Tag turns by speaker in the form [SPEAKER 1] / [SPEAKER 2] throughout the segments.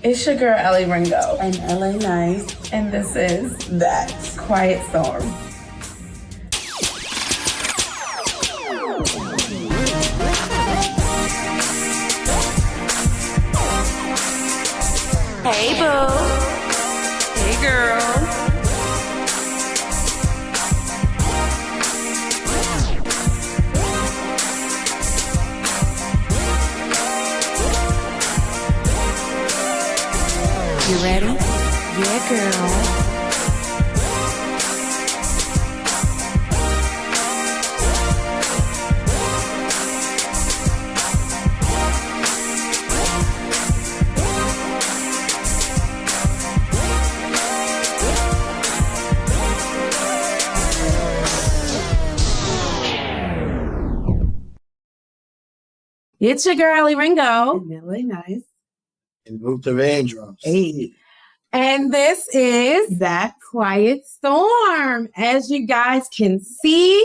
[SPEAKER 1] It's your girl, Ellie Ringo.
[SPEAKER 2] And LA Nice.
[SPEAKER 1] And this is That Quiet Storm.
[SPEAKER 3] Hey, boo. Hey, girl. You ready? Yeah, girl. It's your girl, Ellie Ringo.
[SPEAKER 2] And LA Nice.
[SPEAKER 4] And Luther Vandross.
[SPEAKER 2] Hey.
[SPEAKER 3] And this is That Quiet Storm. As you guys can see,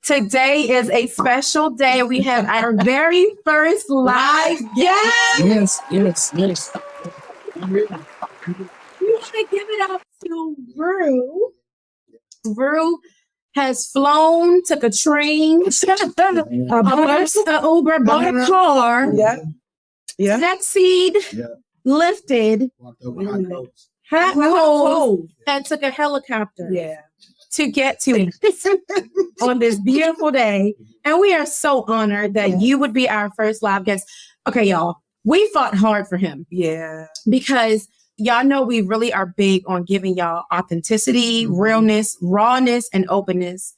[SPEAKER 3] today is a special day. We have our very first live guest.
[SPEAKER 4] Yes.
[SPEAKER 3] We want to give it up to Rue. Rue has flown, took a train, a bus, an Uber, bought a car, taxied, lifted, hot cold, and took a helicopter to get to on this beautiful day. And we are so honored that you would be our first live guest. Okay, y'all, we fought hard for him.
[SPEAKER 2] Yeah.
[SPEAKER 3] Because y'all know we really are big on giving y'all authenticity, realness, rawness, and openness.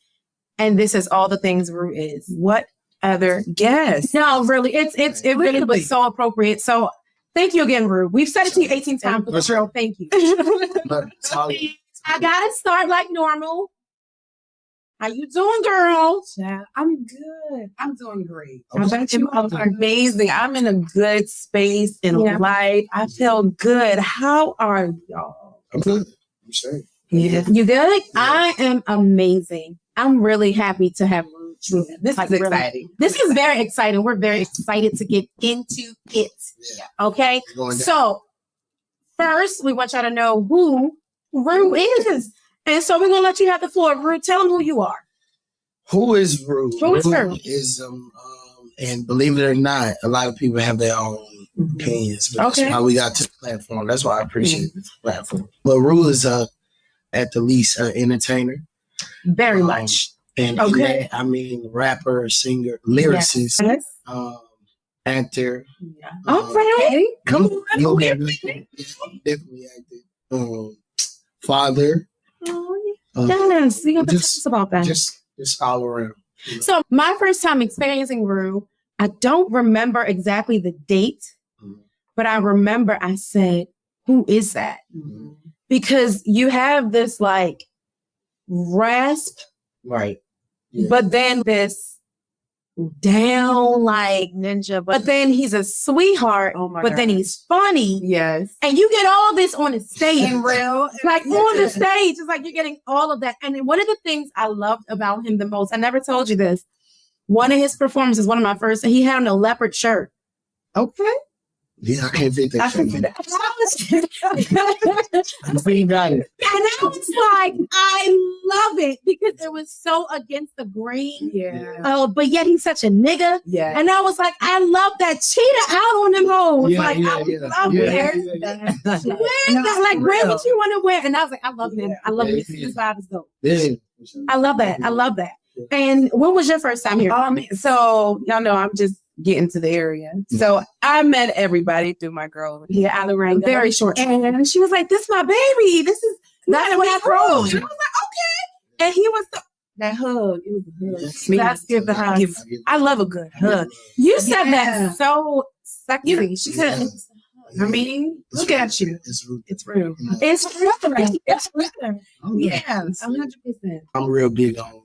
[SPEAKER 3] And this is all the things Rue is. What other guest? No, really, it really was so appropriate. So thank you again, Rue. We've said it to you 18 times, but girl, thank you. I gotta start like normal. How you doing, girl?
[SPEAKER 2] Yeah, I'm good. I'm doing great.
[SPEAKER 3] I bet you are
[SPEAKER 2] Amazing. I'm in a good space in life. I feel good. How are y'all?
[SPEAKER 4] I'm good. I'm sure.
[SPEAKER 2] Yeah.
[SPEAKER 3] You good? I am amazing. I'm really happy to have Rue.
[SPEAKER 2] This is exciting.
[SPEAKER 3] This is very exciting. We're very excited to get into it.
[SPEAKER 4] Yeah.
[SPEAKER 3] Okay. So first, we want y'all to know who Rue is. And so we're going to let you have the floor. Rue, tell them who you are.
[SPEAKER 4] Who is Rue?
[SPEAKER 3] Who is her?
[SPEAKER 4] Is, and believe it or not, a lot of people have their own opinions. But that's how we got to the platform. That's why I appreciate this platform. But Rue is, at the least, an entertainer.
[SPEAKER 3] Very much.
[SPEAKER 4] And I mean, rapper, singer, lyricist, actor.
[SPEAKER 3] Yeah. All right. Come on.
[SPEAKER 4] Definitely actor. Father.
[SPEAKER 3] Yes, you got to tell us about that.
[SPEAKER 4] Just all around. You know.
[SPEAKER 3] So my first time experiencing Rue, I don't remember exactly the date, but I remember I said, who is that? Because you have this like rasp,
[SPEAKER 4] right?
[SPEAKER 3] Yeah. But then this down like ninja, but then he's a sweetheart, but then he's funny.
[SPEAKER 2] Yes.
[SPEAKER 3] And you get all this on the stage. Real. Like on the stage. It's like you're getting all of that. And then one of the things I loved about him the most, I never told you this, one of his performances, one of my first, he had on a leopard shirt.
[SPEAKER 2] Okay.
[SPEAKER 4] Yeah, I can't think that.
[SPEAKER 3] You got it. And I was like, I love it because it was so against the grain.
[SPEAKER 2] Yeah.
[SPEAKER 3] But yet he's such a nigga.
[SPEAKER 2] Yeah.
[SPEAKER 3] And I was like, I love that cheetah out on them hoes.
[SPEAKER 4] Yeah,
[SPEAKER 3] like, I love that. Like, wear what you want to wear. And I was like, I love him. I love him. This vibe is dope.
[SPEAKER 4] Yeah.
[SPEAKER 3] I love that. I love that. And when was your first time here?
[SPEAKER 2] So y'all know I'm just getting to the area. So I met everybody through my girl.
[SPEAKER 3] Yeah, Ali Rang. Very short. And she was like, this my baby. That's what I wrote. And I was like, okay. And he was that hug. It was a hug. That's good. The hug. I love a good hug. You said that so sexy. She said, I mean, look at you.
[SPEAKER 4] It's rude.
[SPEAKER 3] It's rude. It's rude. It's rude. Yes, 100%.
[SPEAKER 4] I'm real big on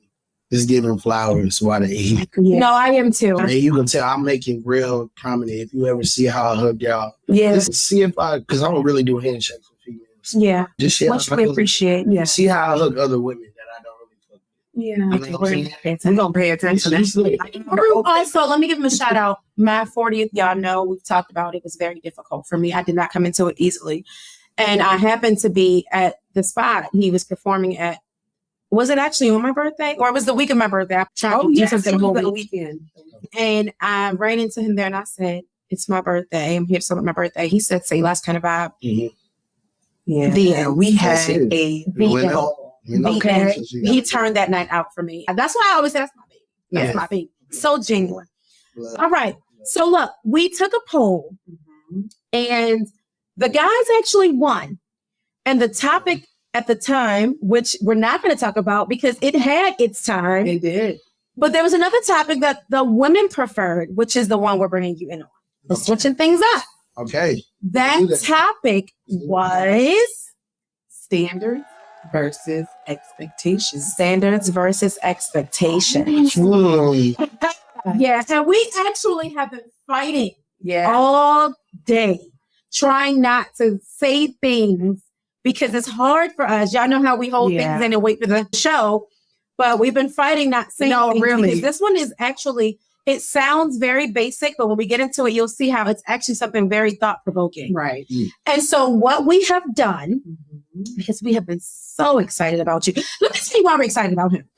[SPEAKER 4] just giving flowers while they eat.
[SPEAKER 3] Yeah. No, I am too.
[SPEAKER 4] And you can tell I'm making real prominent. If you ever see how I hug y'all, just see if because I don't really do handshakes with females.
[SPEAKER 3] Yeah,
[SPEAKER 4] just see
[SPEAKER 3] much we appreciate. Yeah,
[SPEAKER 4] see how I hug other women that I don't really fuck with.
[SPEAKER 3] Yeah, we're gonna pay attention. Also, let me give him a shout out. My 40th, y'all know, we've talked about it, was very difficult for me. I did not come into it easily. And I happened to be at the spot he was performing at. Was it actually on my birthday? Or it was the week of my birthday? I tried to do something
[SPEAKER 2] it was the weekend.
[SPEAKER 3] And I ran into him there and I said, it's my birthday. I'm here to celebrate my birthday. He said, say last kind of vibe.
[SPEAKER 4] Mhm.
[SPEAKER 2] Yeah, we had a
[SPEAKER 3] Okay. He turned that night out for me. That's why I always say that's my baby. That's
[SPEAKER 2] Yes.
[SPEAKER 3] my baby. So genuine. All right. So look, we took a poll and the guys actually won. And the topic at the time, which we're not going to talk about because it had its time.
[SPEAKER 2] It did.
[SPEAKER 3] But there was another topic that the women preferred, which is the one we're bringing you in on. We're switching things up.
[SPEAKER 4] Okay.
[SPEAKER 3] That topic was
[SPEAKER 2] Standards versus expectations.
[SPEAKER 3] standards versus expectations. Yeah, and we actually have been fighting all day, trying not to say things because it's hard for us. Y'all know how we hold things in and wait for the show, but we've been fighting not saying things.
[SPEAKER 2] Really.
[SPEAKER 3] Because this one is actually, it sounds very basic, but when we get into it, you'll see how it's actually something very thought-provoking.
[SPEAKER 2] Right.
[SPEAKER 3] And so what we have done, because we have been so excited about you. Let me tell you why we're excited about him.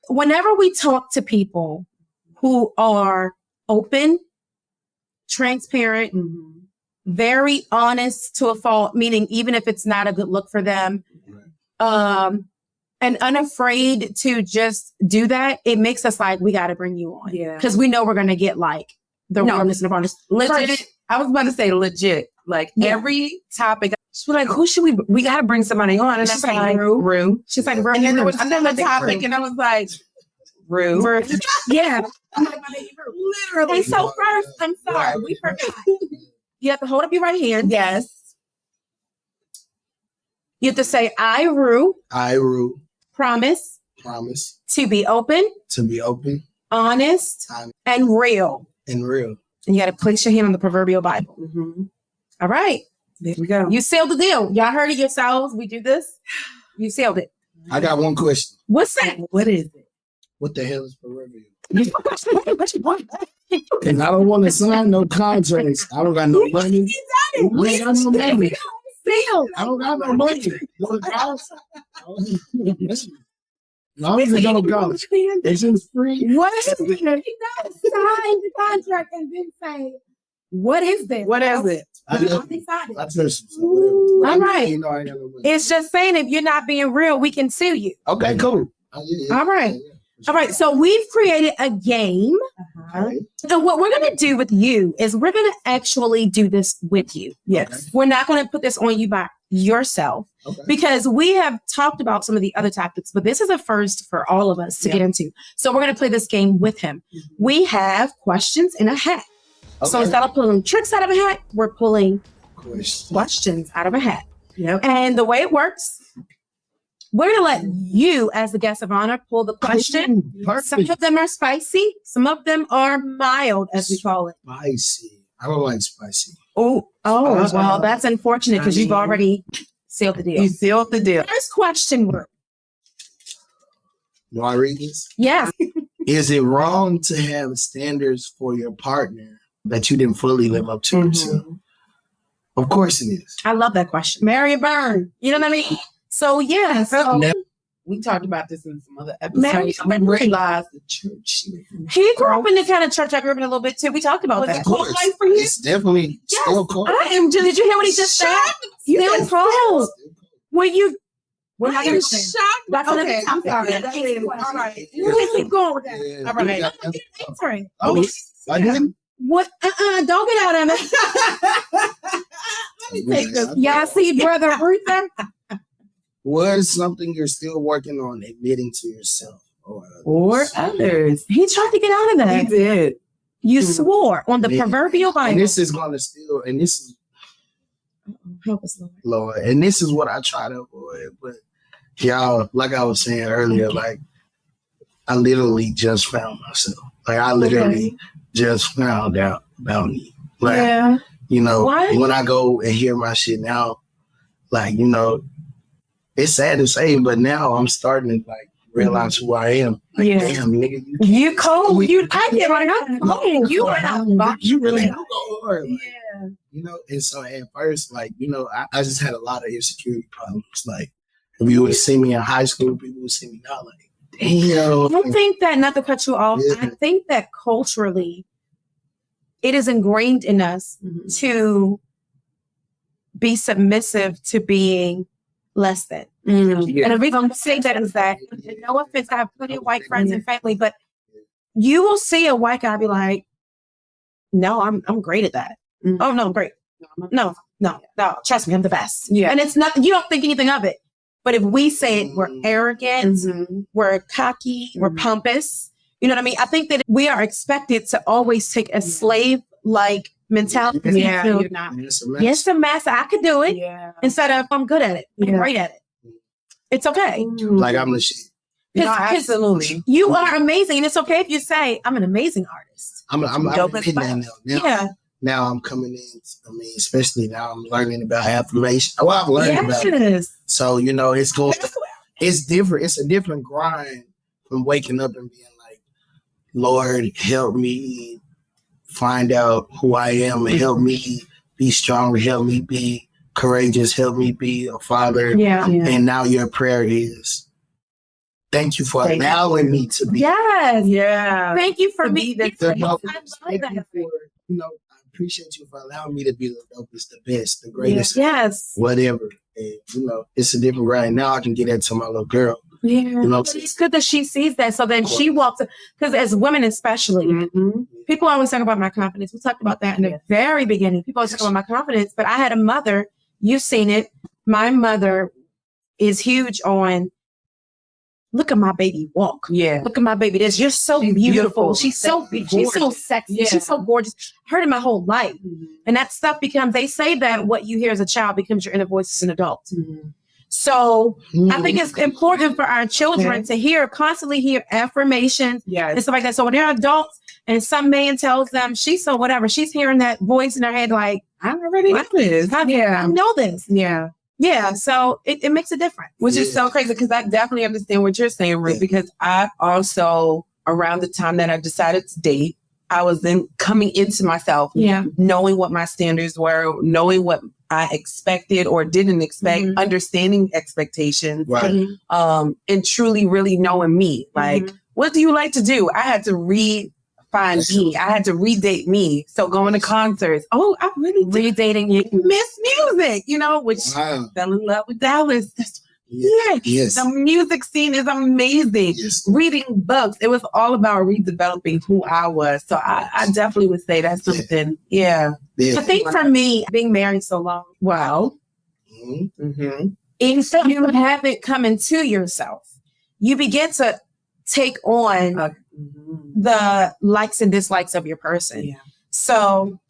[SPEAKER 3] Whenever we talk to people who are open, transparent, very honest to a fault, meaning even if it's not a good look for them, and unafraid to just do that, it makes us like, we got to bring you on.
[SPEAKER 2] Yeah.
[SPEAKER 3] Because we know we're going to get like the realness and the honest.
[SPEAKER 2] Legit. I was about to say legit. Like every topic, she's like, who should we got to bring somebody on. And she's like, Rue.
[SPEAKER 3] She's like, Rue.
[SPEAKER 2] And then there was another topic and I was like, Rue.
[SPEAKER 3] Yeah. I'm like, my baby Rue. Literally. And so first, I'm sorry, we forgot. You have to hold up your right hand.
[SPEAKER 2] Yes.
[SPEAKER 3] You have to say, I, Rue.
[SPEAKER 4] I, Rue.
[SPEAKER 3] Promise.
[SPEAKER 4] Promise.
[SPEAKER 3] To be open.
[SPEAKER 4] To be open.
[SPEAKER 3] Honest. And real.
[SPEAKER 4] And real.
[SPEAKER 3] And you got to place your hand on the proverbial Bible. All right.
[SPEAKER 2] There we go.
[SPEAKER 3] You sealed the deal. Y'all heard it yourselves. We do this. You sealed it.
[SPEAKER 4] I got one question.
[SPEAKER 3] What's that?
[SPEAKER 2] What is it?
[SPEAKER 4] What the hell is proverbial? And I don't want to sign no contracts. I don't got no money. We ain't got no money.
[SPEAKER 3] Sealed.
[SPEAKER 4] I don't got no money. Long as it don't go. It's just free.
[SPEAKER 3] What is it? You gotta sign the contract and then say, what is this?
[SPEAKER 2] What is it?
[SPEAKER 4] I touched some.
[SPEAKER 3] All right.
[SPEAKER 4] You know I ain't got no money.
[SPEAKER 3] It's just saying if you're not being real, we can sue you.
[SPEAKER 4] Okay, cool.
[SPEAKER 3] All right. All right. So we've created a game. And what we're going to do with you is we're going to actually do this with you.
[SPEAKER 2] Yes.
[SPEAKER 4] Okay.
[SPEAKER 3] We're not going to put this on you by yourself because we have talked about some of the other topics, but this is a first for all of us to get into. So we're going to play this game with him. We have questions in a hat. So instead of pulling tricks out of a hat, we're pulling questions out of a hat. And the way it works, we're going to let you, as the guest of honor, pull the question. Some of them are spicy. Some of them are mild, as we call it.
[SPEAKER 4] Spicy. I don't like spicy.
[SPEAKER 3] Oh, well, that's unfortunate because you've already sealed the deal.
[SPEAKER 2] You sealed the deal.
[SPEAKER 3] First question, Ruex.
[SPEAKER 4] Do I read this?
[SPEAKER 3] Yes.
[SPEAKER 4] Is it wrong to have standards for your partner that you didn't fully live up to yourself? Of course it is.
[SPEAKER 3] I love that question. Mary Byrne. You know what I mean? So, yeah. So,
[SPEAKER 2] we talked about this in some other episodes. I realized the church.
[SPEAKER 3] He grew up in the kind of church I grew up in a little bit too. We talked about that.
[SPEAKER 4] Of course. It's definitely still cold.
[SPEAKER 3] Did you hear what he just said? Still cold. When you...
[SPEAKER 2] We're not going to
[SPEAKER 3] shocked. That's okay, I'm sorry. All right. You can keep going with that.
[SPEAKER 4] Yeah.
[SPEAKER 3] All right. Sorry.
[SPEAKER 4] Oh, I didn't?
[SPEAKER 3] What? Don't get out of it. Let me take this. Y'all see Brother Ruther?
[SPEAKER 4] What is something you're still working on admitting to yourself
[SPEAKER 2] or others?
[SPEAKER 3] He tried to get out of that.
[SPEAKER 2] He did.
[SPEAKER 3] You swore on the proverbial Bible.
[SPEAKER 4] And this is going to still, and this is,
[SPEAKER 3] help us,
[SPEAKER 4] Lord. And this is what I try to avoid. But y'all, like I was saying earlier, like I literally just found myself. Like I literally just found out about me. Like, you know, when I go and hear my shit now, like, you know, it's sad to say, but now I'm starting to like realize who I am. Like, damn, nigga,
[SPEAKER 2] you cold. I get like, I'm cold.
[SPEAKER 4] You really do go hard. Like, you know, and so at first, like, you know, I just had a lot of insecurity problems. Like, if you would see me in high school, people would see me now like, damn.
[SPEAKER 3] I think that, not to cut you off, I think that culturally, it is ingrained in us to be submissive to being less than. And the reason I say that is that, no offense, I have plenty of white friends and family, but you will see a white guy be like, no, I'm great at that. Oh, no, I'm great. No, trust me, I'm the best. And it's not, you don't think anything of it. But if we say it, we're arrogant, we're cocky, we're pompous. You know what I mean? I think that we are expected to always take a slave-like mentality.
[SPEAKER 2] You're not.
[SPEAKER 3] Yes, a master. I could do it. Instead of, I'm good at it. I'm great at it. It's okay.
[SPEAKER 4] Like, I'm the shit.
[SPEAKER 2] No, absolutely.
[SPEAKER 3] You are amazing. And it's okay if you say, I'm an amazing artist.
[SPEAKER 4] I'm hitting that now. Now I'm coming in. I mean, especially now I'm learning about affirmation. Well, I've learned about it. So, you know, it's different. It's a different grind from waking up and being like, Lord, help me find out who I am and help me be stronger, help me be courageous, help me be a father. And now your prayer is, thank you for allowing me to be.
[SPEAKER 3] Thank you for me.
[SPEAKER 4] I appreciate you for allowing me to be the dopest, the best, the greatest, whatever. And, you know, it's a different grind. Now I can get that to my little girl. You know,
[SPEAKER 3] it's good that she sees that. So then she walks, because as women especially, people always talk about my confidence. We talked about that in the very beginning. People always talk about my confidence, but I had a mother, you've seen it. My mother is huge on, look at my baby walk. Look at my baby. You're so beautiful. She's so beautiful. She's so sexy. She's so gorgeous. Heard it my whole life. And that stuff becomes, they say that what you hear as a child becomes your inner voice as an adult. So I think it's important for our children to constantly hear affirmations and stuff like that. So when they're adults and some man tells them she's so whatever, she's hearing that voice in her head like, I already know this. I know this. So it makes a difference.
[SPEAKER 2] Which is so crazy because I definitely understand what you're saying, Ruth, because I also, around the time that I decided to date, I was then coming into myself, knowing what my standards were, knowing what I expected or didn't expect, understanding expectations, and truly really knowing me. Like, what do you like to do? I had to find me. I had to redate me. So going to concerts. Oh, I really redating you. Miss music, you know, which fell in love with Dallas. The music scene is amazing. Reading books. It was all about redeveloping who I was. So I definitely would say that's something. I
[SPEAKER 3] think for me, being married so long, and so you haven't come into yourself. You begin to take on the likes and dislikes of your person. So,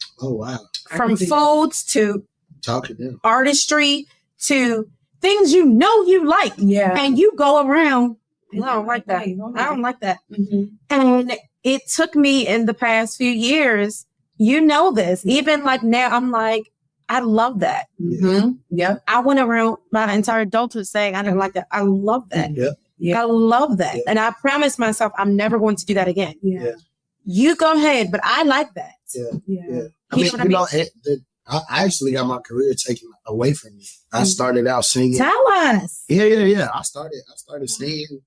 [SPEAKER 3] from foods to artistry to things you like, and you go around, I don't like that. I don't like that. And it took me in the past few years, you know this, even like now, I'm like, I love that. I went around my entire adulthood saying, I didn't like that. I love that. I love that. And I promised myself I'm never going to do that again. You go ahead, but I like that.
[SPEAKER 4] I actually got my career taken away from me. I started out singing.
[SPEAKER 3] Tell us.
[SPEAKER 4] I started singing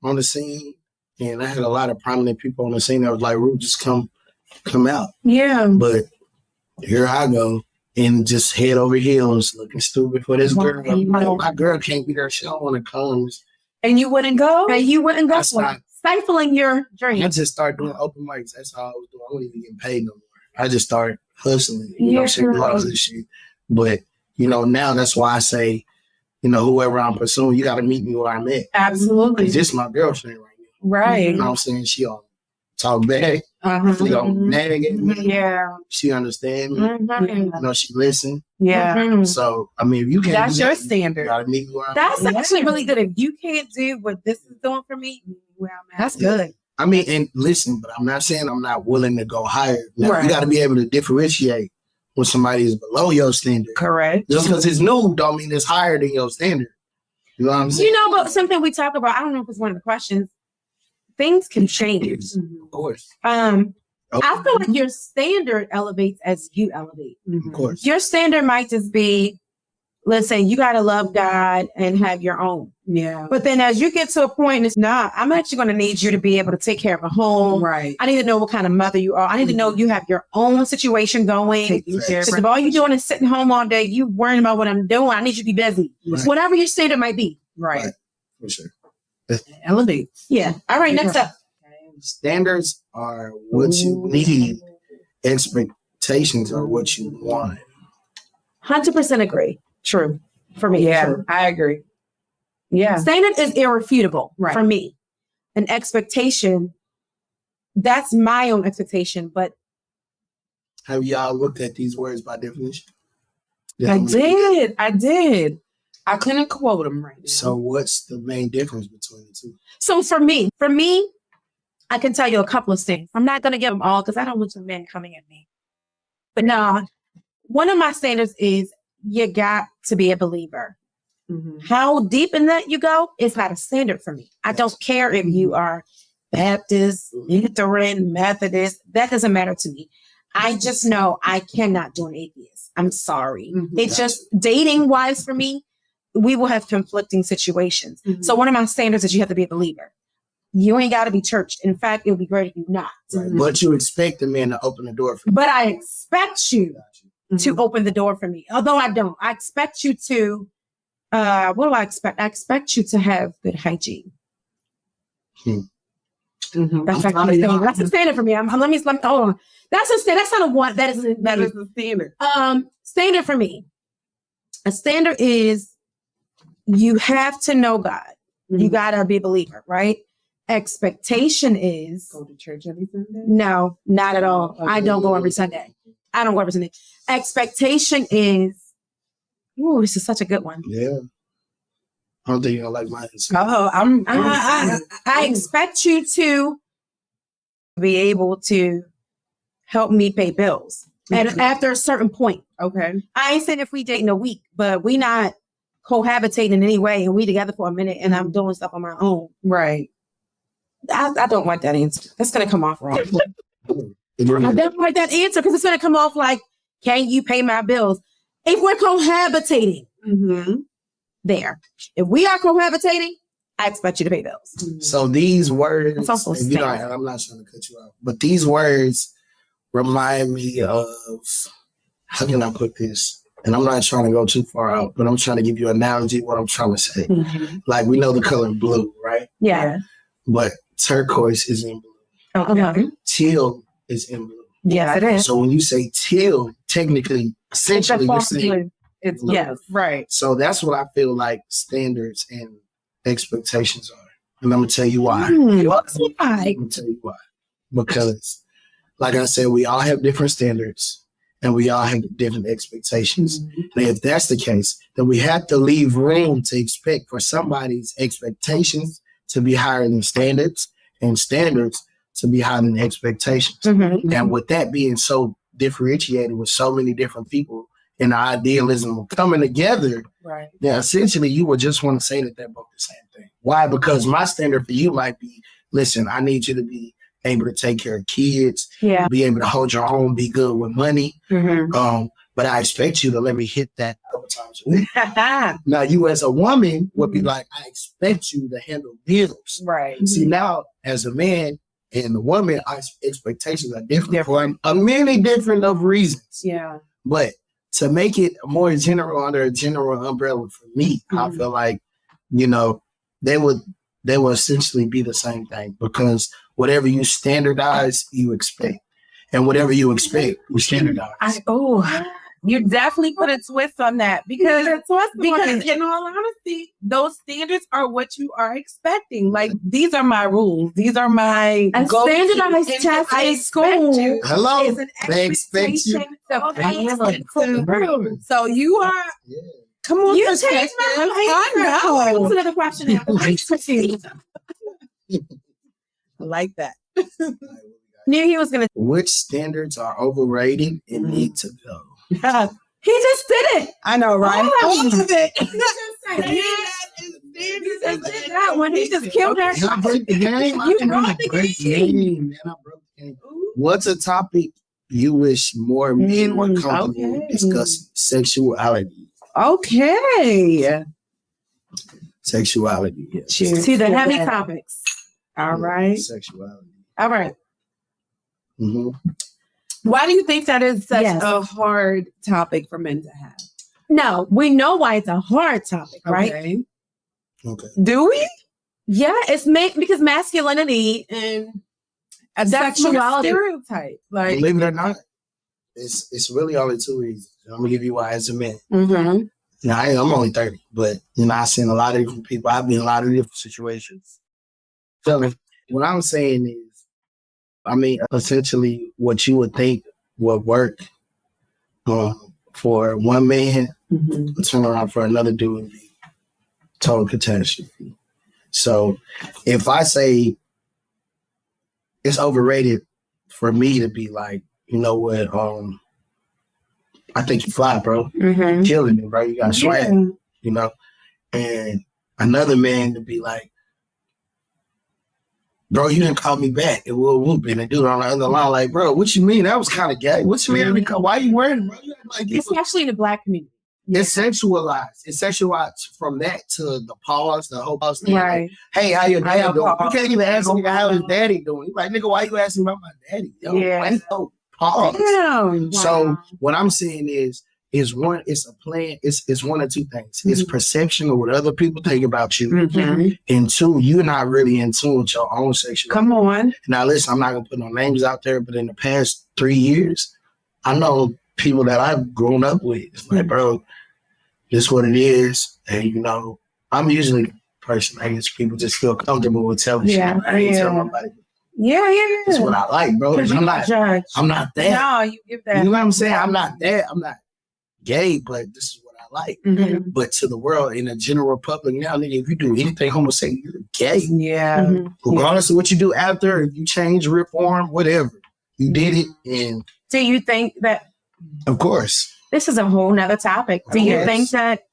[SPEAKER 4] on the scene, and I had a lot of prominent people on the scene that was like, "Ruth, just come out." But here I go, and just head over heels, looking stupid for this girl. My girl can't be there. She don't want to come.
[SPEAKER 3] And you wouldn't go? Stifling your dream.
[SPEAKER 4] I just started doing open mics. That's all I was doing. I wasn't even getting paid no more. I just started hustling, and shit. But, you know, now that's why I say, you know, whoever I'm pursuing, you got to meet me where I'm at.
[SPEAKER 3] Absolutely.
[SPEAKER 4] This is my girlfriend right now.
[SPEAKER 3] Right.
[SPEAKER 4] You know what I'm saying? She on talk back. She don't nag at me. She understand me. You know, she listen. So, I mean, if you can't
[SPEAKER 3] that's your standard.
[SPEAKER 4] You gotta meet where I'm
[SPEAKER 3] that's actually really good. If you can't do what this is doing for me, where I'm at. That's good.
[SPEAKER 4] I mean, and listen, but I'm not saying I'm not willing to go higher. Now, you got to be able to differentiate when somebody is below your standard.
[SPEAKER 2] Correct.
[SPEAKER 4] Just because it's new don't mean it's higher than your standard. You know what I'm saying?
[SPEAKER 3] You know, but something we talk about, I don't know if it's one of the questions, things can change.
[SPEAKER 4] Of course.
[SPEAKER 3] I feel like your standard elevates as you elevate.
[SPEAKER 4] Of course.
[SPEAKER 3] Your standard might just be, let's say you got to love God and have your own.
[SPEAKER 2] Yeah.
[SPEAKER 3] But then as you get to a point, it's not, I'm actually going to need you to be able to take care of a home.
[SPEAKER 2] Right.
[SPEAKER 3] I need to know what kind of mother you are. I need to know you have your own situation going. Because if all you're doing is sitting home all day, you worrying about what I'm doing, I need you to be busy.
[SPEAKER 4] Right.
[SPEAKER 3] Whatever your standard might be.
[SPEAKER 2] Right.
[SPEAKER 4] For sure.
[SPEAKER 2] Elevates.
[SPEAKER 3] Yeah. All right, next up.
[SPEAKER 4] Standards are what you need. Expectations are what you want.
[SPEAKER 3] 100% agree. True. For me.
[SPEAKER 2] Yeah,
[SPEAKER 3] True.
[SPEAKER 2] I agree. Yeah.
[SPEAKER 3] Standard is irrefutable
[SPEAKER 2] Right.
[SPEAKER 3] for me. An expectation, that's my own expectation, but
[SPEAKER 4] Have y'all looked at these words by definition?
[SPEAKER 2] I did. I couldn't quote them right now.
[SPEAKER 4] So what's the main difference between the two?
[SPEAKER 3] so for me, I can tell you a couple of things. I'm not going to give them all because I don't want some men coming at me. But no, one of my standards is you got to be a believer. How deep in that you go is not a standard for me. I don't care if you are Baptist, Lutheran, Methodist. That doesn't matter to me. I just know I cannot do an atheist. I'm sorry. It's just dating wise for me. We will have conflicting situations. So one of my standards is you have to be a believer. You ain't got to be churched. In fact, it would be great if you're not.
[SPEAKER 4] Right. But you expect the man to open the door for you.
[SPEAKER 3] But I expect you to open the door for me. Although I don't. I expect you to, what do I expect? I expect you to have good hygiene. That's actually that's a standard for me. Let me hold on. That's a standard. That's not a one. That is
[SPEAKER 2] the standard.
[SPEAKER 3] Standard for me. A standard is you have to know God. You gotta be a believer, right? Expectation is
[SPEAKER 2] Go to church every Sunday?
[SPEAKER 3] no, not at all. I don't go every Sunday. I don't go every Sunday. Expectation is, ooh, this is such a good one.
[SPEAKER 4] Yeah. I don't think you're gonna like mine.
[SPEAKER 2] Oh,
[SPEAKER 3] I expect you to be able to help me pay bills. And after a certain point.
[SPEAKER 2] okay.
[SPEAKER 3] I ain't saying if we dating a week, but we not cohabitating in any way and we together for a minute and I'm doing stuff on my own.
[SPEAKER 2] Right.
[SPEAKER 3] I don't like that answer. That's going to come off wrong. I
[SPEAKER 4] Right.
[SPEAKER 3] don't like that answer because it's going to come off like, can you pay my bills? If we're cohabitating, there. If we are cohabitating, I expect you to pay bills.
[SPEAKER 4] So these words,
[SPEAKER 3] It's also
[SPEAKER 4] and, you know, and I'm not trying to cut you off, but these words remind me of, how can I put this? And I'm not trying to go too far out, but I'm trying to give you an analogy of what I'm trying to say. Like we know the color blue, right?
[SPEAKER 3] Yeah.
[SPEAKER 4] But turquoise is in blue.
[SPEAKER 3] Okay.
[SPEAKER 4] Teal is in blue.
[SPEAKER 3] Yes, it is.
[SPEAKER 4] So when you say teal, technically, essentially, you're saying
[SPEAKER 2] It's
[SPEAKER 3] Yes.
[SPEAKER 2] right.
[SPEAKER 4] so that's what I feel like standards and expectations are. And I'm gonna tell you why.
[SPEAKER 3] What's
[SPEAKER 4] I'm gonna tell you why. Because, like I said, we all have different standards and we all have different expectations. And if that's the case, then we have to leave room to expect for somebody's expectations to be higher than standards and standards to be higher than expectations. And with that being so differentiated with so many different people and the idealism of coming together,
[SPEAKER 2] Right.
[SPEAKER 4] then essentially you would just want to say that they're both the same thing. Why? Because my standard for you might be, listen, I need you to be able to take care of kids,
[SPEAKER 3] Yeah.
[SPEAKER 4] be able to hold your own, be good with money. But I expect you to let me hit that a couple times a week. Now, you as a woman would be like, I expect you to handle bills.
[SPEAKER 2] Right.
[SPEAKER 4] See, now, as a man and a woman, our expectations are different for a many different of reasons.
[SPEAKER 2] Yeah.
[SPEAKER 4] But to make it more general under a general umbrella for me, I feel like, you know, they would essentially be the same thing because whatever you standardize, you expect. And whatever you expect, you standardize.
[SPEAKER 2] You definitely put a twist on that because in all honesty, those standards are what you are expecting. Like these are my rules. These are my
[SPEAKER 3] A standardized test in school.
[SPEAKER 4] Hello.
[SPEAKER 2] Is an
[SPEAKER 4] They expect you.
[SPEAKER 2] expectation to so you are
[SPEAKER 4] Yeah.
[SPEAKER 2] come on.
[SPEAKER 3] You changed my mind.
[SPEAKER 2] I know.
[SPEAKER 3] What's another question?
[SPEAKER 2] I like that.
[SPEAKER 3] Knew he was going to.
[SPEAKER 4] Which standards are overrated and need to go?
[SPEAKER 3] He just did it.
[SPEAKER 2] I know, right?
[SPEAKER 3] All of
[SPEAKER 2] it.
[SPEAKER 3] did that one. He just killed that.
[SPEAKER 4] I break the game.
[SPEAKER 3] You brought the
[SPEAKER 4] game. Man, I broke the game. What's a topic you wish more men were comfortable discussing? Sexuality.
[SPEAKER 2] Okay.
[SPEAKER 4] Sexuality. Yes.
[SPEAKER 2] Cheers.
[SPEAKER 3] See the heavy topics.
[SPEAKER 2] All right.
[SPEAKER 4] Sexuality.
[SPEAKER 2] All right.
[SPEAKER 4] Mm-hmm.
[SPEAKER 2] Why do you think that is such
[SPEAKER 3] Yes.
[SPEAKER 2] a hard topic for men to have?
[SPEAKER 3] No, we know why it's a hard topic, right?
[SPEAKER 4] Okay.
[SPEAKER 2] Do we?
[SPEAKER 3] Yeah, it's because masculinity and
[SPEAKER 2] That's more
[SPEAKER 3] sexuality.
[SPEAKER 2] stereotype. Like,
[SPEAKER 4] Believe it or not, it's really only 2 reasons. I'm gonna give you why as a man.
[SPEAKER 2] mm-hmm.
[SPEAKER 4] Now I'm only 30, but I've seen a lot of different people. I've been in a lot of different situations. So what I'm saying is, essentially what you would think would work for one man, turn around for another dude would be total catastrophe. So if I say it's overrated for me to be like, you know what, I think you fly, bro.
[SPEAKER 2] Mm-hmm.
[SPEAKER 4] Killing it, bro. You got swag, you know? And another man to be like, bro, you didn't call me back. And we'll whoop. And the dude on the other line like, bro, what you mean? That was kind of gay. What you mean? Why you wearing it, bro? Like,
[SPEAKER 3] Especially in the Black community.
[SPEAKER 4] it's sexualized. It's sexualized from that to the pause, the whole pause thing.
[SPEAKER 2] Right.
[SPEAKER 4] Like, hey, how your
[SPEAKER 2] How
[SPEAKER 4] dad doing?
[SPEAKER 2] your
[SPEAKER 4] You can't even ask a nigga how his daddy doing. You like, nigga, why you asking about my daddy? Yo,
[SPEAKER 2] Yeah.
[SPEAKER 4] like, yo, pause.
[SPEAKER 2] Damn.
[SPEAKER 4] So what I'm saying is one, it's a plan. It's one of two things. It's perception of what other people think about you.
[SPEAKER 2] Mm-hmm.
[SPEAKER 4] And two, you're not really in tune with your own sexuality.
[SPEAKER 2] Come on.
[SPEAKER 4] Now listen, I'm not gonna put no names out there, but in the past 3 years, I know people that I've grown up with. It's like, bro, this is what it is. And you know, I'm usually the person I guess people just feel comfortable with telling shit. I ain't tell nobody.
[SPEAKER 2] Yeah.
[SPEAKER 4] That's what I like, bro. I'm not that.
[SPEAKER 2] No, you give that.
[SPEAKER 4] You know what I'm saying? I'm not that. I'm not gay, but this is what I like.
[SPEAKER 2] Mm-hmm.
[SPEAKER 4] But to the world, in the general public now, nigga, if you do anything homosexual, you're gay.
[SPEAKER 2] Yeah.
[SPEAKER 4] Regardless of what you do after, if you change, reform, whatever, you did it. And
[SPEAKER 3] Do you think that
[SPEAKER 4] of course,
[SPEAKER 3] this is a whole nother topic? Do you think that?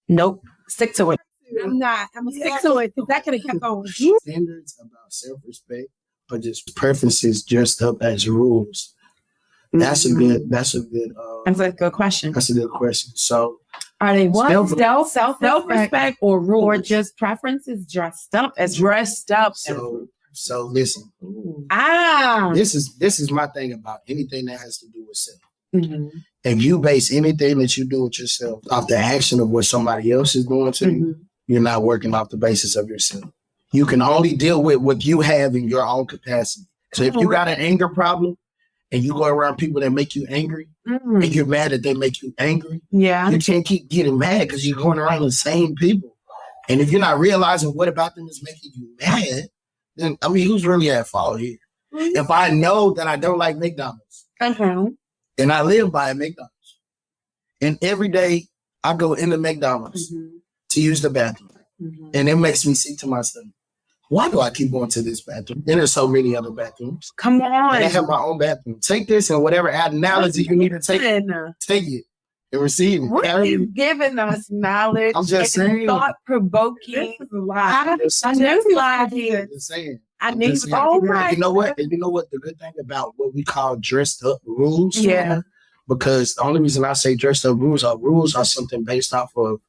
[SPEAKER 3] Nope. Stick to it. I'm not. I'm gonna stick to it because that could have kept going.
[SPEAKER 4] standards about self-respect are just preferences dressed up as rules. That's a good.
[SPEAKER 3] That's a good question.
[SPEAKER 4] That's a good question. So,
[SPEAKER 3] Are they what?
[SPEAKER 2] Self-respect or rules?
[SPEAKER 3] Or just preferences dressed up as
[SPEAKER 2] dressed up.
[SPEAKER 4] so listen.
[SPEAKER 3] ah.
[SPEAKER 4] This is my thing about anything that has to do with self.
[SPEAKER 2] Mm-hmm.
[SPEAKER 4] If you base anything that you do with yourself off the action of what somebody else is doing to you, you're not working off the basis of yourself. You can only deal with what you have in your own capacity. So if you got an anger problem and you go around people that make you angry and you're mad that they make you angry,
[SPEAKER 2] Yeah.
[SPEAKER 4] you can't keep getting mad because you're going around the same people. And if you're not realizing what about them is making you mad, then, I mean, who's really at fault here? If I know that I don't like McDonald's, and I live by a McDonald's, and every day I go into McDonald's to use the bathroom, and it makes me think to myself, why do I keep going to this bathroom? And there's so many other bathrooms.
[SPEAKER 2] Come on.
[SPEAKER 4] And I have my own bathroom. Take this and whatever analogy you need to take it and receive it.
[SPEAKER 2] What are you giving us knowledge?
[SPEAKER 4] I'm just saying.
[SPEAKER 2] Thought provoking.
[SPEAKER 3] This is a lot.
[SPEAKER 2] I know you
[SPEAKER 4] I'm just saying.
[SPEAKER 3] I
[SPEAKER 4] I'm
[SPEAKER 3] need
[SPEAKER 4] just
[SPEAKER 3] to
[SPEAKER 4] saying.
[SPEAKER 2] Oh my
[SPEAKER 4] You know what? And you know what? The good thing about what we call dressed up rules.
[SPEAKER 2] Yeah.
[SPEAKER 4] Because the only reason I say dressed up rules are something based off of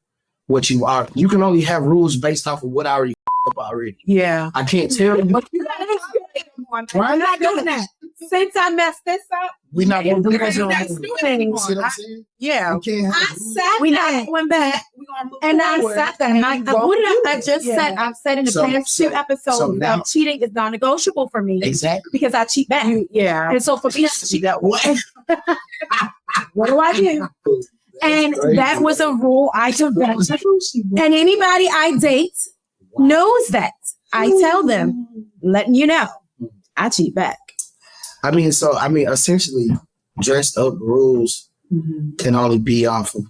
[SPEAKER 4] what you are. You can only have rules based off of what I already up already.
[SPEAKER 2] Yeah.
[SPEAKER 4] I can't tell you.
[SPEAKER 3] We're not doing that. Since I messed this up,
[SPEAKER 4] We're not going to do
[SPEAKER 3] We're not
[SPEAKER 4] that.
[SPEAKER 3] doing
[SPEAKER 4] You
[SPEAKER 3] it anymore.
[SPEAKER 4] see what I'm saying?
[SPEAKER 2] Yeah.
[SPEAKER 4] You can't have
[SPEAKER 3] we're not going back.
[SPEAKER 2] We're gonna move
[SPEAKER 3] And I
[SPEAKER 2] forward.
[SPEAKER 3] said that. What did I just said? I've said in the
[SPEAKER 4] So-
[SPEAKER 3] past
[SPEAKER 4] so-
[SPEAKER 3] 2 episodes
[SPEAKER 4] so now-
[SPEAKER 3] that cheating is non-negotiable for me
[SPEAKER 4] exactly.
[SPEAKER 3] because I cheat back.
[SPEAKER 2] Yeah.
[SPEAKER 3] And so for me to cheat,
[SPEAKER 4] What?
[SPEAKER 3] what do I do? And
[SPEAKER 4] crazy.
[SPEAKER 3] that was a rule I developed. And anybody I date knows that. I tell them, letting you know, I cheat back.
[SPEAKER 4] Essentially, dressed up rules can only be off of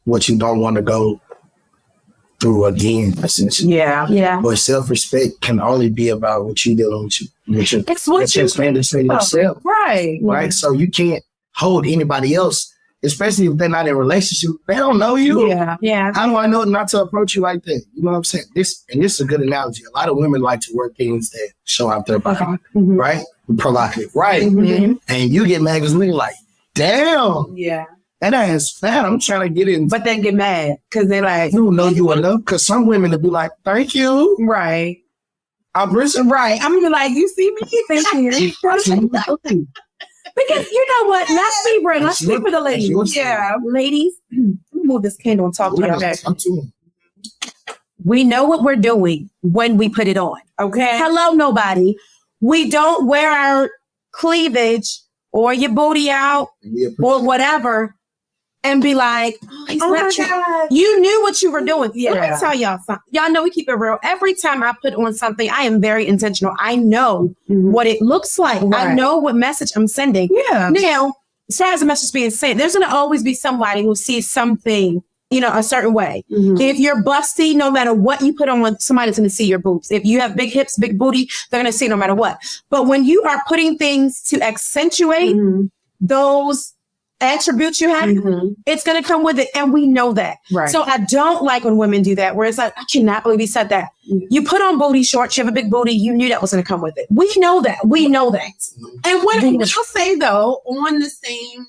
[SPEAKER 4] what you don't want to go through again, essentially.
[SPEAKER 2] Yeah.
[SPEAKER 3] Yeah.
[SPEAKER 4] But self-respect can only be about what you dealing with your
[SPEAKER 3] It's what you
[SPEAKER 4] standards for yourself.
[SPEAKER 2] Right.
[SPEAKER 4] Right? So you can't hold anybody else especially if they're not in a relationship, they don't know you.
[SPEAKER 3] Yeah.
[SPEAKER 4] How do I know not to approach you like that? You know what I'm saying? This is a good analogy. A lot of women like to wear things that show out their body, right? Provocative, right? And you get mad because nigga like, damn.
[SPEAKER 2] Yeah.
[SPEAKER 4] That ass fat. I'm trying to get in.
[SPEAKER 2] But then get mad because they're like,
[SPEAKER 4] You don't know you enough. Because some women will be like, thank you.
[SPEAKER 2] right.
[SPEAKER 4] I'm risen.
[SPEAKER 2] Right. I'm gonna be like, you see me? Thank you.
[SPEAKER 3] Because you know what? Let's be real. Let's speak for the ladies.
[SPEAKER 2] Yeah.
[SPEAKER 3] Ladies, let me move this candle and talk to you. Okay.
[SPEAKER 4] I'm too.
[SPEAKER 3] We know what we're doing when we put it on.
[SPEAKER 2] Okay.
[SPEAKER 3] Hello, nobody. We don't wear our cleavage or your booty out or whatever and be like, oh, he's not
[SPEAKER 2] God.
[SPEAKER 3] You knew what you were doing.
[SPEAKER 2] Yeah.
[SPEAKER 3] Let me tell y'all something. Y'all know we keep it real. Every time I put on something, I am very intentional. I know what it looks like.
[SPEAKER 2] Right.
[SPEAKER 3] I know what message I'm sending.
[SPEAKER 2] Yeah.
[SPEAKER 3] Now, as far as the message being sent, there's going to always be somebody who sees something, a certain way. If you're busty, no matter what you put on, somebody's going to see your boobs. If you have big hips, big booty, they're going to see no matter what. But when you are putting things to accentuate those attributes you have, it's going to come with it. And we know that.
[SPEAKER 2] Right.
[SPEAKER 3] So I don't like when women do that, where it's like, I cannot believe he said that. You put on booty shorts, you have a big booty, you knew that was going to come with it. We know that. We know that.
[SPEAKER 2] And what I'll say though, on the same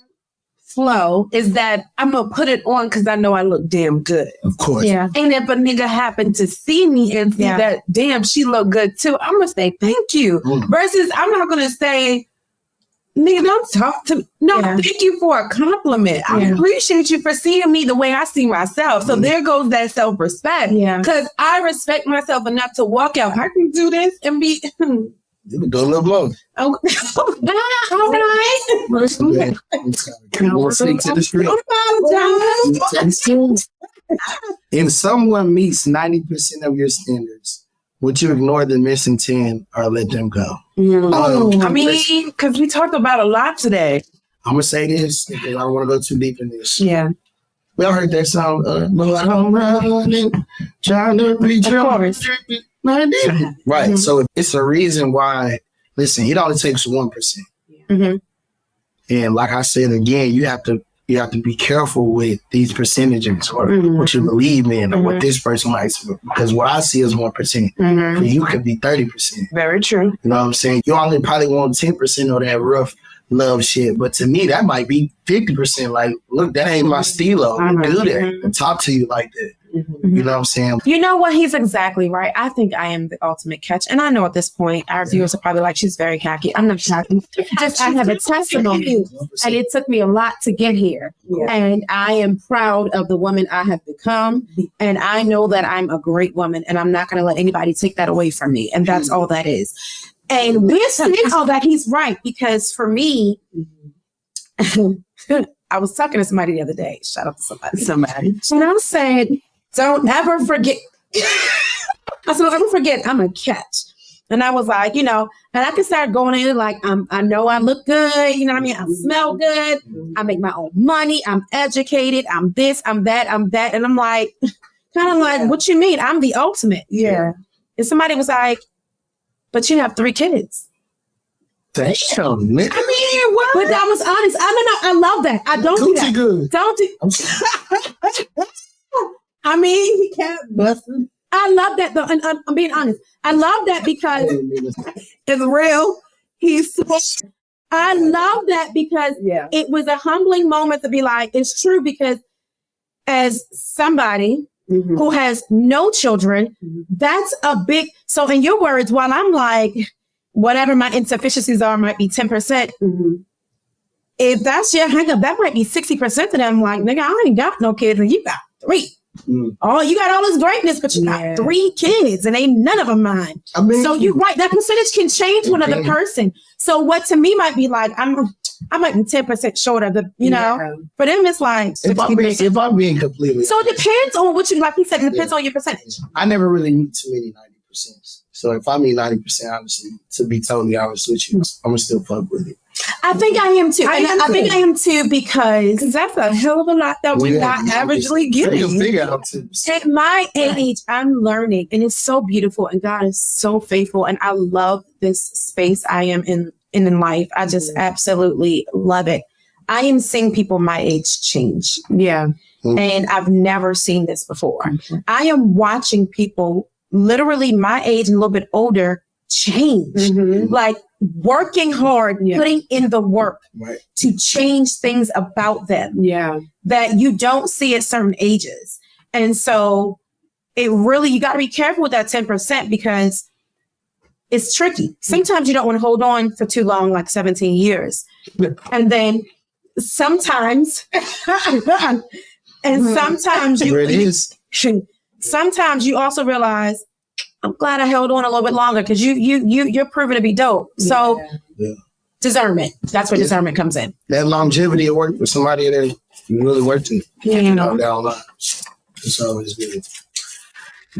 [SPEAKER 2] flow, is that I'm going to put it on because I know I look damn good.
[SPEAKER 4] Of course.
[SPEAKER 3] Yeah.
[SPEAKER 2] And if a nigga happened to see me and see that, damn, she look good too, I'm going to say thank you. Versus I'm not going to say, nigga, don't talk to me. No, thank you for a compliment. I appreciate you for seeing me the way I see myself. So there goes that self-respect.
[SPEAKER 3] Yeah.
[SPEAKER 2] Because I respect myself enough to walk out. I can do this and be...
[SPEAKER 4] You can do a little blow.
[SPEAKER 2] All right.
[SPEAKER 4] More stick to the street. If someone meets 90% of your standards, would you ignore the missing 10 or let them go?
[SPEAKER 2] I mean, because we talked about a lot today.
[SPEAKER 4] I'm going to say this because I don't want to go too deep in this.
[SPEAKER 2] Yeah.
[SPEAKER 4] We all heard that song, but I'm running, trying to reach your right. So it's a reason why, listen, it only takes 1%. And like I said, again, you have to be careful with these percentages or what you believe in or what this person likes. Because what I see is 1%. For you could be 30%.
[SPEAKER 2] Very true.
[SPEAKER 4] You know what I'm saying? You only probably want 10% of that rough love shit. But to me, that might be 50%. Like, look, that ain't my stilo. Do that and talk to you like that. You know what I'm saying?
[SPEAKER 3] You know what? He's exactly right. I think I am the ultimate catch. And I know at this point, our viewers are probably like, she's very cocky. I'm not cocky. I have a testimony. And it took me a lot to get here. And I am proud of the woman I have become. And I know that I'm a great woman. And I'm not going to let anybody take that away from me. And that's all that is. And we're saying all that he's right. Because for me, I was talking to somebody the other day. Shout out to somebody. And I said, don't ever forget. I said, don't ever forget I'm a catch. And I was like, and I can start going in like, I know I look good. You know what I mean? I smell good. I make my own money. I'm educated. I'm this, I'm that, I'm that. And I'm like, kind of like, what you mean? I'm the ultimate.
[SPEAKER 2] Yeah.
[SPEAKER 3] And somebody was like, but you have 3 kids.
[SPEAKER 4] Damn, man.
[SPEAKER 2] I mean, what?
[SPEAKER 3] But I was honest. I love that. I don't do that.
[SPEAKER 4] Good.
[SPEAKER 3] Don't do.
[SPEAKER 2] I mean, he kept busting.
[SPEAKER 3] I love that though. And I'm being honest. I love that because
[SPEAKER 2] It's real.
[SPEAKER 3] I love that because it was a humbling moment to be like, it's true, because as somebody who has no children, that's a big, so in your words, while I'm like, whatever my insufficiencies are might be 10%. If that's your hang up, that might be 60% of them. Like, nigga, I ain't got no kids and you got 3. Oh, you got all this greatness, but you got 3 kids and ain't none of them mine. I mean, so you're right. That percentage can change with another person. So what to me might be like, I might be 10% short of the, for them it's like,
[SPEAKER 4] if I'm being completely
[SPEAKER 3] so it depends on what you, like he said, it depends on your percentage.
[SPEAKER 4] I never really meet too many 90%. So if I meet 90%, honestly, to be totally honest with you, I'm gonna still fuck with it.
[SPEAKER 3] I think I am too. I think I am too because
[SPEAKER 2] that's a hell of a lot that we're not averagely getting.
[SPEAKER 3] At my age, I'm learning, and it's so beautiful, and God is so faithful, and I love this space I am in life. I just absolutely love it. I am seeing people my age change.
[SPEAKER 2] Yeah.
[SPEAKER 3] And I've never seen this before. I am watching people literally my age and a little bit older change. Like working hard, putting in the work to change things about them that you don't see at certain ages. And so it really, you got to be careful with that 10% because it's tricky. Sometimes you don't want to hold on for too long, like 17 years. And then sometimes, sometimes sometimes you also realize, I'm glad I held on a little bit longer because you're proven to be dope. So discernment, that's where discernment comes in.
[SPEAKER 4] That longevity of work with somebody that you really worked it. You know, down the line. It's always good.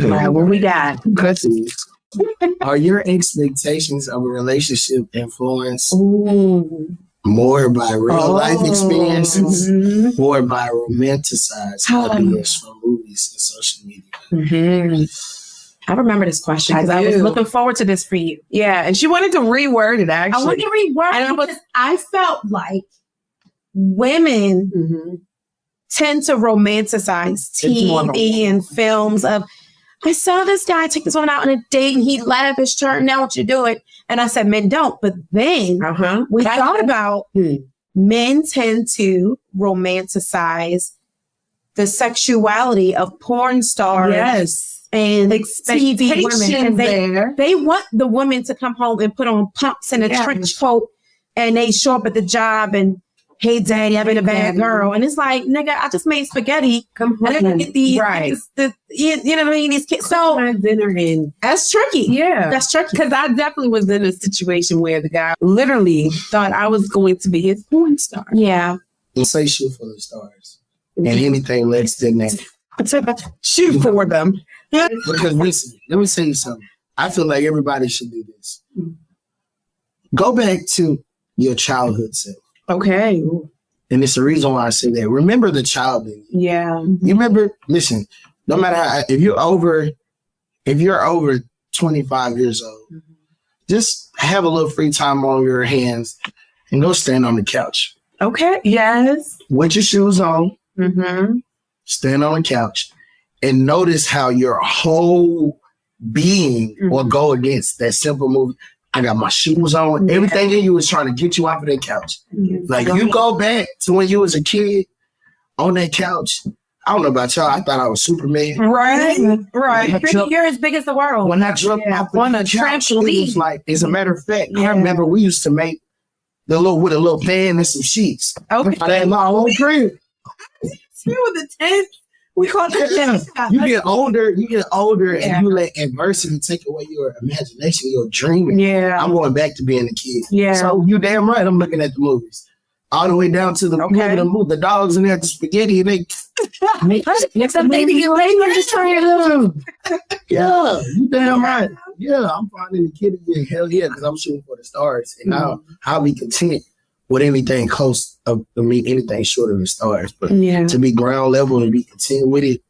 [SPEAKER 2] All right, what we got?
[SPEAKER 4] Questions. Are your expectations of a relationship influenced more by real life experiences or by romanticized ideas from movies and social media?
[SPEAKER 3] I remember this question because I was looking forward to this for you.
[SPEAKER 2] Yeah, and she wanted to reword it, actually.
[SPEAKER 3] I wanted to reword it because I felt like women tend to romanticize TV and films of, I saw this guy take this woman out on a date and he lavished her and now what you do it. And I said, men don't. But then we thought about men tend to romanticize the sexuality of porn stars and TV women. And they want the women to come home and put on pumps and a trench coat and they show up at the job and, hey, daddy, I've been a bad girl. And it's like, nigga, I just made spaghetti. Come home. And I get these, you know what I mean? These kids. So
[SPEAKER 2] dinner in.
[SPEAKER 3] That's tricky.
[SPEAKER 2] Yeah.
[SPEAKER 3] That's tricky.
[SPEAKER 2] Because I definitely was in a situation where the guy literally thought I was going to be his porn star.
[SPEAKER 3] Yeah.
[SPEAKER 4] Say shoot for the stars. And anything less than that.
[SPEAKER 2] Shoot for them.
[SPEAKER 4] Because listen, let me tell you something. I feel like everybody should do this. Go back to your childhood self.
[SPEAKER 2] Okay.
[SPEAKER 4] And it's the reason why I say that. Remember the child in you.
[SPEAKER 2] Yeah.
[SPEAKER 4] You remember, listen, no matter how, if you're over 25 years old, just have a little free time on your hands and go stand on the couch.
[SPEAKER 2] Okay. Yes.
[SPEAKER 4] With your shoes on, stand on the couch and notice how your whole being will go against that simple movement. I got my shoes on. Everything in you is trying to get you off of that couch. Like you go back to when you was a kid on that couch. I don't know about y'all. I thought I was Superman.
[SPEAKER 3] Right. You're as big as the world.
[SPEAKER 4] When I jumped off on a trampoline, it was like, as a matter of fact, I remember we used to make with a little pan and some sheets.
[SPEAKER 2] Okay.
[SPEAKER 4] I had my own crib.
[SPEAKER 2] See with the tent. We call that.
[SPEAKER 4] You get older, and you let adversity take away your imagination, your dreaming.
[SPEAKER 2] Yeah.
[SPEAKER 4] I'm going back to being a kid.
[SPEAKER 2] Yeah.
[SPEAKER 4] So you damn right I'm looking at the movies. All the way down to the dogs in there, the spaghetti, and they yeah, you damn right. Yeah, I'm finding the kid again. Hell yeah, because I'm shooting for the stars. And I'll be content with anything close of me, anything short of the stars. But to be ground level and be content with it,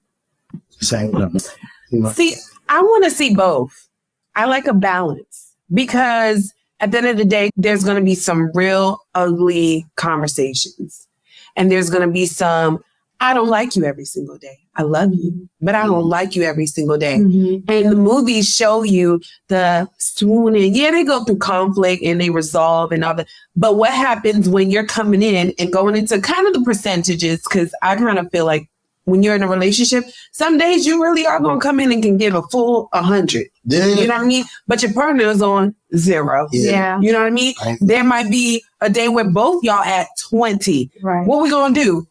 [SPEAKER 4] same thing. You know?
[SPEAKER 2] See, I want to see both. I like a balance because at the end of the day, there's going to be some real ugly conversations. And there's going to be some, I don't like you every single day. I love you, but I don't like you every single day. And the movies show you the swooning. Yeah, they go through conflict and they resolve and all that. But what happens when you're coming in and going into kind of the percentages? Because I kind of feel like when you're in a relationship, some days you really are going to come in and can give a full 100.
[SPEAKER 4] Yeah.
[SPEAKER 2] You know what I mean? But your partner is on 0.
[SPEAKER 3] Yeah.
[SPEAKER 2] You know what I mean? There might be a day where both y'all at 20.
[SPEAKER 3] Right.
[SPEAKER 2] What we going to do?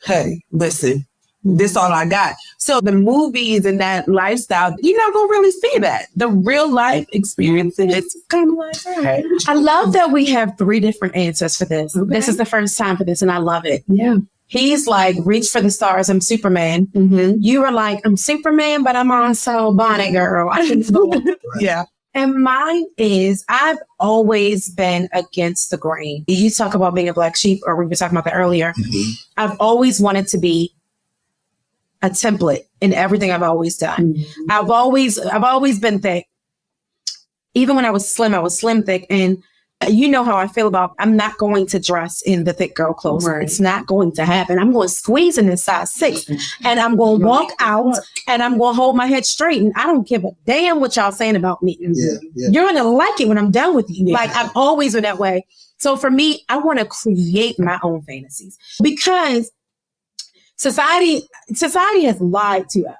[SPEAKER 2] Hey, listen, this all I got. So the movies and that lifestyle, you're not going to really see that. The real life experience, it's kind of like, hey.
[SPEAKER 3] I love that we have 3 different answers for this. Okay. This is the first time for this, and I love it.
[SPEAKER 2] Yeah.
[SPEAKER 3] He's like, reach for the stars, I'm Superman. You were like, I'm Superman, but I'm also Bonnet Girl. I can
[SPEAKER 2] Yeah.
[SPEAKER 3] And mine is, I've always been against the grain. You talk about being a black sheep, or we were talking about that earlier. I've always wanted to be a template in everything I've always done. I've always been thick. Even when I was slim thick. And You know how I feel about, I'm not going to dress in the thick girl clothes.
[SPEAKER 2] Right.
[SPEAKER 3] It's not going to happen. I'm going to squeeze in this size 6 and I'm going to walk out and I'm going to hold my head straight. And I don't give a damn what y'all saying about me.
[SPEAKER 4] Yeah.
[SPEAKER 3] You're going to like it when I'm done with you. Like, I've always been that way. So for me, I want to create my own fantasies because society has lied to us.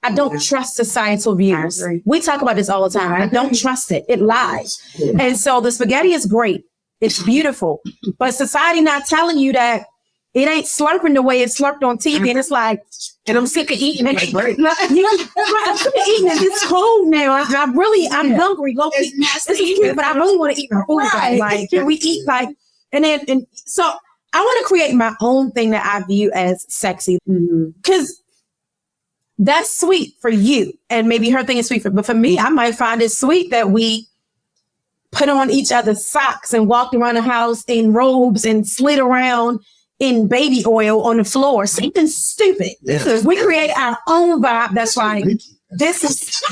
[SPEAKER 3] I don't trust societal views. We talk about this all the time. I don't trust it. It lies. And so the spaghetti is great. It's beautiful. But society not telling you that it ain't slurping the way it's slurped on TV. And it's like, and I'm sick of eating it. I'm sick of eating it. It's cold now. I'm hungry. This is cute, but I really want to eat my food. Like, can we eat like, and so I want to create my own thing that I view as sexy. Because that's sweet for you. And maybe her thing is sweet but for me, I might find it sweet that we put on each other's socks and walked around the house in robes and slid around in baby oil on the floor. Something stupid. Yeah. We create our own vibe. That's like, this is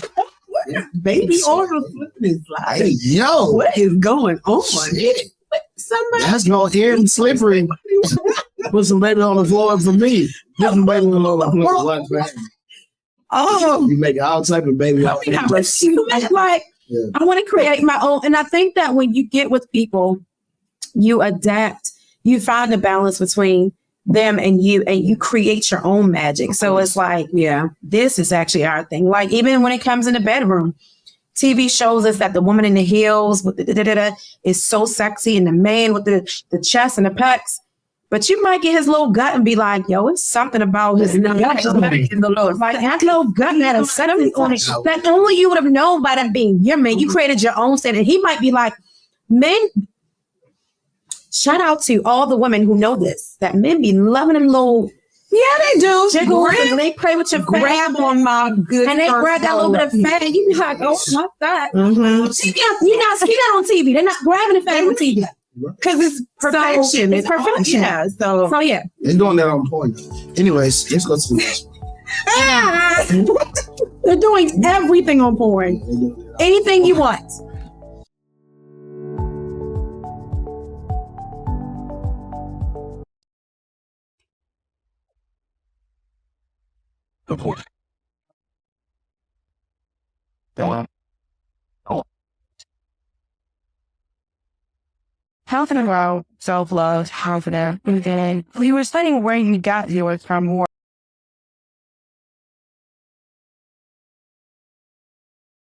[SPEAKER 2] Baby oil flipping is like,
[SPEAKER 4] Hey, yo,
[SPEAKER 2] what is going on?
[SPEAKER 4] shit.
[SPEAKER 2] Somebody
[SPEAKER 4] That's no hair and slippery. Put some baby on the floor for me. Put some baby on the floor.
[SPEAKER 2] Oh,
[SPEAKER 4] You make all type of baby out there.
[SPEAKER 3] like, I want to create my own. And I think that when you get with people, you adapt, you find a balance between them and you create your own magic. So it's like, this is actually our thing. Like, even when it comes in the bedroom, TV shows us that the woman in the heels with the is so sexy and the man with the chest and the pecs. But you might get his little gut and be like, yo, it's something about his gut. Like, that little gut had a something on it that only you would have known by that being your man. You created your own standard. He might be like, men, shout out to all the women who know this, that men be loving them little.
[SPEAKER 2] yeah, they do.
[SPEAKER 3] Jiggles, and they play with your
[SPEAKER 2] Grab on my good.
[SPEAKER 3] and they grab that little bit of fat. And you be like, oh, not that.
[SPEAKER 2] Mm-hmm.
[SPEAKER 3] See that on TV. They're not grabbing the fat on TV.
[SPEAKER 2] Because it's perfection.
[SPEAKER 3] It's perfection.
[SPEAKER 2] Yeah, so
[SPEAKER 3] yeah.
[SPEAKER 4] They're doing that on point. Anyways, let's go to the next one.
[SPEAKER 3] They're doing everything on porn. Anything you want.
[SPEAKER 5] The point.
[SPEAKER 6] Talking about self-love, confidence, and we were studying where you got yours from more